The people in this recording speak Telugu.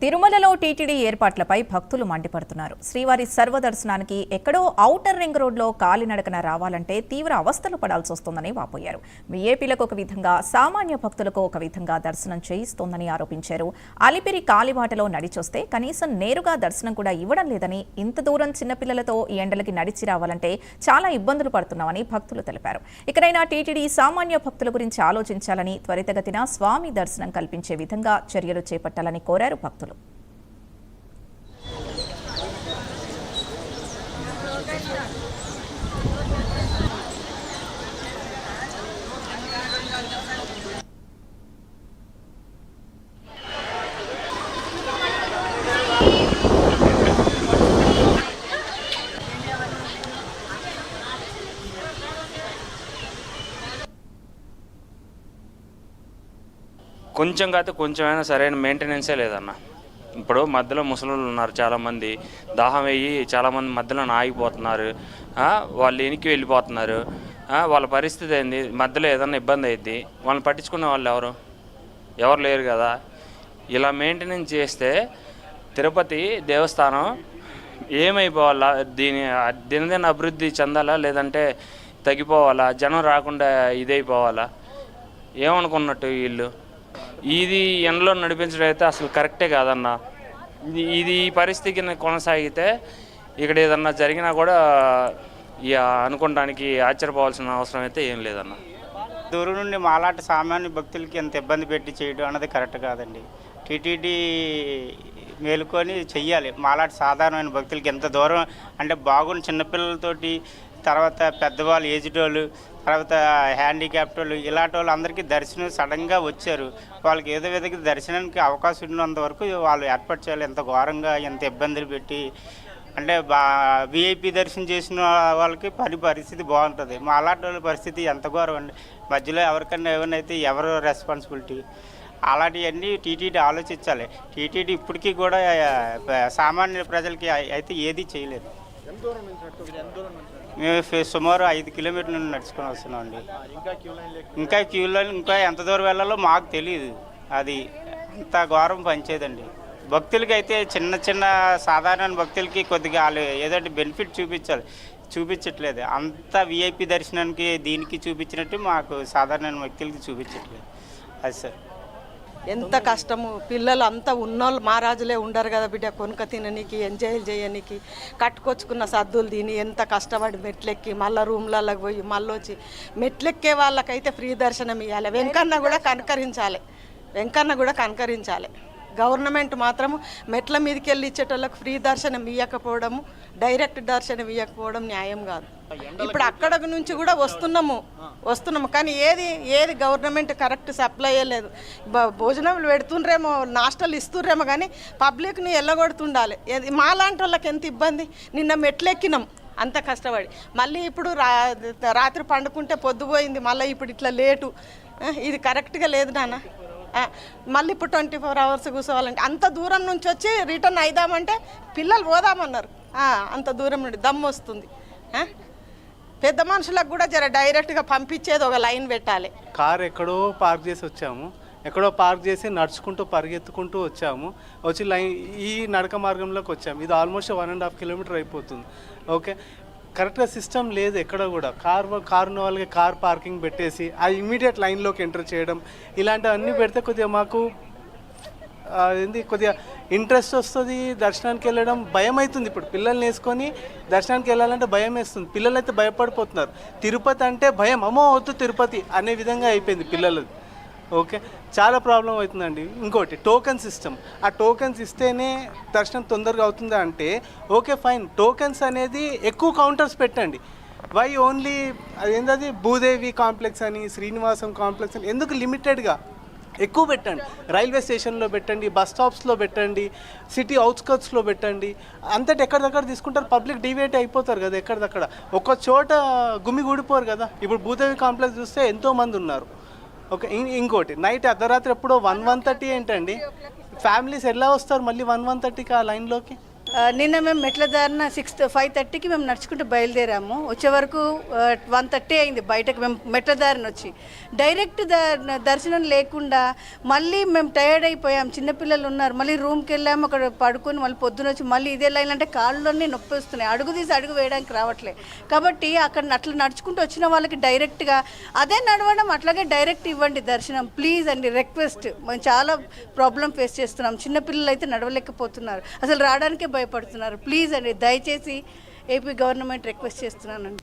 తిరుమలలో టీటీడీ ఏర్పాట్లపై భక్తులు మండిపడుతున్నారు. శ్రీవారి సర్వదర్శనానికి ఎక్కడో ఔటర్ రింగ్ రోడ్లో కాలినడకన రావాలంటే తీవ్ర అవస్థలు పడాల్సి వస్తోందని వాపోయారు. వీఐపీలకు ఒక విధంగా, సామాన్య భక్తులకు ఒక విధంగా దర్శనం చేయిస్తోందని ఆరోపించారు. అలిపిరి కాలిబాటలో నడిచొస్తే కనీసం నేరుగా దర్శనం కూడా ఇవ్వడం లేదని, ఇంత దూరం చిన్నపిల్లలతో ఈ ఎండలకి నడిచి రావాలంటే చాలా ఇబ్బందులు పడుతున్నామని భక్తులు తెలిపారు. ఇకనైనా టీటీడీ సామాన్య భక్తుల గురించి ఆలోచించాలని, త్వరితగతిన స్వామి దర్శనం కల్పించే విధంగా చర్యలు చేపట్టాలని కోరారు భక్తులు. కొంచెం కాదు కొంచెమైనా సరైన మెయింటెనెన్సే లేదన్న. ఇప్పుడు మధ్యలో ముసలోళ్ళు ఉన్నారు, చాలామంది దాహం అయ్యి చాలామంది మధ్యలో ఆగిపోతున్నారు, వాళ్ళు వెనక్కి వెళ్ళిపోతున్నారు. వాళ్ళ పరిస్థితి ఏంది? మధ్యలో ఏదైనా ఇబ్బంది అయింది, వాళ్ళని పట్టించుకునే వాళ్ళు ఎవరు లేరు కదా. ఇలా మెయింటెనెన్స్ చేస్తే తిరుపతి దేవస్థానం ఏమైపోవాలా? దినదిన అభివృద్ధి చెందాలా, లేదంటే తగ్గిపోవాలా? జనం రాకుండా ఇదైపోవాలా? ఏమనుకున్నట్టు వీళ్ళు? ఇది ఎండలో నడిపించడం అయితే అసలు కరెక్టే కాదన్న. ఇది ఈ పరిస్థితికి కొనసాగితే ఇక్కడ ఏదన్నా జరిగినా కూడా అనుకోవడానికి ఆశ్చర్యపోవాల్సిన అవసరం అయితే ఏం లేదన్న. దూరం నుండి మాలాంటి సామాన్య భక్తులకి ఎంత ఇబ్బంది పెట్టి చేయడం అన్నది కరెక్ట్ కాదండి. టీటీడీ మేలుకొని చెయ్యాలి. మాలాంటి సాధారణమైన భక్తులకి ఎంత దూరం అంటే బాగున్న చిన్నపిల్లలతోటి, తర్వాత పెద్దవాళ్ళు, ఏజ్డ్ వాళ్ళు, తర్వాత హ్యాండిక్యాప్ట్ వాళ్ళు, ఇలాంటి వాళ్ళు అందరికీ దర్శనం సడన్గా వచ్చారు. వాళ్ళకి ఏదో విధంగా దర్శనానికి అవకాశం ఉన్నంత వరకు వాళ్ళు ఏర్పాటు చేయాలి. ఎంత ఘోరంగా ఎంత ఇబ్బందులు పెట్టి అంటే వీఐపీ దర్శనం చేసిన వాళ్ళకి పరిస్థితి బాగుంటుంది. మా అలాంటి వాళ్ళ పరిస్థితి ఎంత ఘోరం అండి. మధ్యలో ఎవరికన్నా ఏమైనా అయితే ఎవరు రెస్పాన్సిబిలిటీ? అలాంటివన్నీ టీటీడీ ఆలోచించాలి. టీటీడీ ఇప్పటికీ కూడా సామాన్య ప్రజలకి అయితే ఏది చేయలేదు. మేము సుమారు 5 కిలోమీటర్ల నుండి నడుచుకొని వస్తున్నాం అండి. ఇంకా క్యూ లైన్ ఇంకా ఎంత దూరం వెళ్ళాలో మాకు తెలియదు. అది అంత ఘోరం పనిచేయదండి. భక్తులకి అయితే చిన్న సాధారణ భక్తులకి కొద్దిగా వాళ్ళు ఏదంటే బెనిఫిట్ చూపించట్లేదు. అంత వీఐపీ దర్శనానికి దీనికి చూపించినట్టు మాకు సాధారణ వ్యక్తులకి చూపించట్లేదు. అది సార్ ఎంత కష్టము. పిల్లలు అంతా ఉన్నోళ్ళు మహారాజులే ఉండరు కదా బిడ్డ, కొనుక తిననీకి, ఎంజాయ్ చేయనీకి, కట్టుకొచ్చుకున్న సద్దులు తిని ఎంత కష్టపడి మెట్లెక్కి మళ్ళీ రూమ్లలోకి పోయి మళ్ళీ వచ్చి మెట్లెక్కే వాళ్ళకైతే ఫ్రీ దర్శనం ఇవ్వాలి. వెంకన్న కూడా కనకరించాలి. గవర్నమెంట్ మాత్రము మెట్ల మీదకి వెళ్ళి ఇచ్చేటోళ్ళకి ఫ్రీ దర్శనం ఇవ్వకపోవడము, డైరెక్ట్ దర్శనం ఇవ్వకపోవడం న్యాయం కాదు. ఇప్పుడు అక్కడ నుంచి కూడా వస్తున్నాము కానీ ఏది గవర్నమెంట్ కరెక్ట్ సప్లై అయ్యలేదు. భోజనాలు పెడుతుండ్రేమో, నాస్టలు ఇస్తుండ్రేమో కానీ పబ్లిక్ని ఎల్లగొడుతుండాలి. మాలాంటి వాళ్ళకి ఎంత ఇబ్బంది. నిన్న మెట్లెక్కినాం అంత కష్టపడి, మళ్ళీ ఇప్పుడు రాత్రి పండుకుంటే పొద్దుపోయింది, మళ్ళీ ఇప్పుడు ఇట్లా లేటు. ఇది కరెక్ట్గా లేదు నాన్న. మళ్ళీ ఇప్పుడు 24 అవర్స్ కూర్చోవాలంటే అంత దూరం నుంచి వచ్చి రిటర్న్ అయిదామంటే పిల్లలు పోదామన్నారు. అంత దూరం నుండి దమ్ము వస్తుంది. పెద్ద మనుషులకు కూడా జర డైరెక్ట్గా పంపించేది ఒక లైన్ పెట్టాలి. కార్ ఎక్కడో పార్క్ చేసి నడుచుకుంటూ పరిగెత్తుకుంటూ వచ్చాము. వచ్చి ఈ నడక మార్గంలోకి వచ్చాము. ఇది ఆల్మోస్ట్ 1.5 కిలోమీటర్ అయిపోతుంది. ఓకే, కరెక్ట్గా సిస్టమ్ లేదు ఎక్కడ కూడా. కారు ఉన్న వాళ్ళకి కార్ పార్కింగ్ పెట్టేసి ఆ ఇమీడియట్ లైన్లోకి ఎంటర్ చేయడం, ఇలాంటివన్నీ పెడితే కొద్దిగా మాకు కొద్దిగా ఇంట్రెస్ట్ వస్తుంది. దర్శనానికి వెళ్ళడం భయం అవుతుంది. ఇప్పుడు పిల్లల్ని వేసుకొని దర్శనానికి వెళ్ళాలంటే భయం వేస్తుంది. పిల్లలు అయితే భయపడిపోతున్నారు. తిరుపతి అంటే భయం, అమ్మో వద్దు తిరుపతి అనే విధంగా అయిపోయింది పిల్లలు. ఓకే, చాలా ప్రాబ్లం అవుతుందండి. ఇంకోటి టోకెన్ సిస్టమ్. ఆ టోకెన్స్ ఇస్తేనే దర్శనం తొందరగా అవుతుందా అంటే ఓకే ఫైన్, టోకెన్స్ అనేది ఎక్కువ కౌంటర్స్ పెట్టండి. వై ఓన్లీ అదేంటది భూదేవి కాంప్లెక్స్ అని, శ్రీనివాసం కాంప్లెక్స్ అని ఎందుకు లిమిటెడ్గా ఎక్కువ పెట్టండి. రైల్వే స్టేషన్లో పెట్టండి, బస్ స్టాప్స్లో పెట్టండి, సిటీ అవుట్స్కర్ట్స్లో పెట్టండి. అంతటి ఎక్కడిదక్కడ తీసుకుంటారు, పబ్లిక్ డివేట్ అయిపోతారు కదా ఎక్కడిదక్కడ. ఒక చోట గుమిగూడిపోరు కదా. ఇప్పుడు భూదేవి కాంప్లెక్స్ చూస్తే ఎంతోమంది ఉన్నారు. ఓకే, ఇంకోటి నైట్ అర్ధరాత్రి ఎప్పుడో 1-1:30 ఏంటండి, ఫ్యామిలీస్ ఎలా వస్తారు మళ్ళీ 1-1:30కి ఆ లైన్లోకి? నిన్న మేము మెట్ల దారిన 5:30కి మేము నడుచుకుంటూ బయలుదేరాము. వచ్చే వరకు 1:30 అయింది బయటకు మేము మెట్ల దారిన వచ్చి. డైరెక్ట్ దర్శనం లేకుండా మళ్ళీ మేము టైర్డ్ అయిపోయాం, చిన్నపిల్లలు ఉన్నారు. మళ్ళీ రూమ్కి వెళ్ళాము, అక్కడ పడుకొని మళ్ళీ పొద్దున వచ్చి మళ్ళీ ఇదే లైన్ అంటే కాళ్ళన్నీ నొప్పి వస్తున్నాయి, అడుగు తీసి అడుగు వేయడానికి రావట్లేదు. కాబట్టి అక్కడ అట్లా నడుచుకుంటూ వచ్చిన వాళ్ళకి డైరెక్ట్గా అదే నడవడం అట్లాగే డైరెక్ట్ ఇవ్వండి దర్శనం ప్లీజ్ అండి, రిక్వెస్ట్. మేము చాలా ప్రాబ్లం ఫేస్ చేస్తున్నాం, చిన్నపిల్లలు అయితే నడవలేకపోతున్నారు, అసలు రావడానికే భయపడుతున్నారు. ప్లీజ్ అండి, దయచేసి ఏపీ గవర్నమెంట్ రిక్వెస్ట్ చేస్తున్నానండి.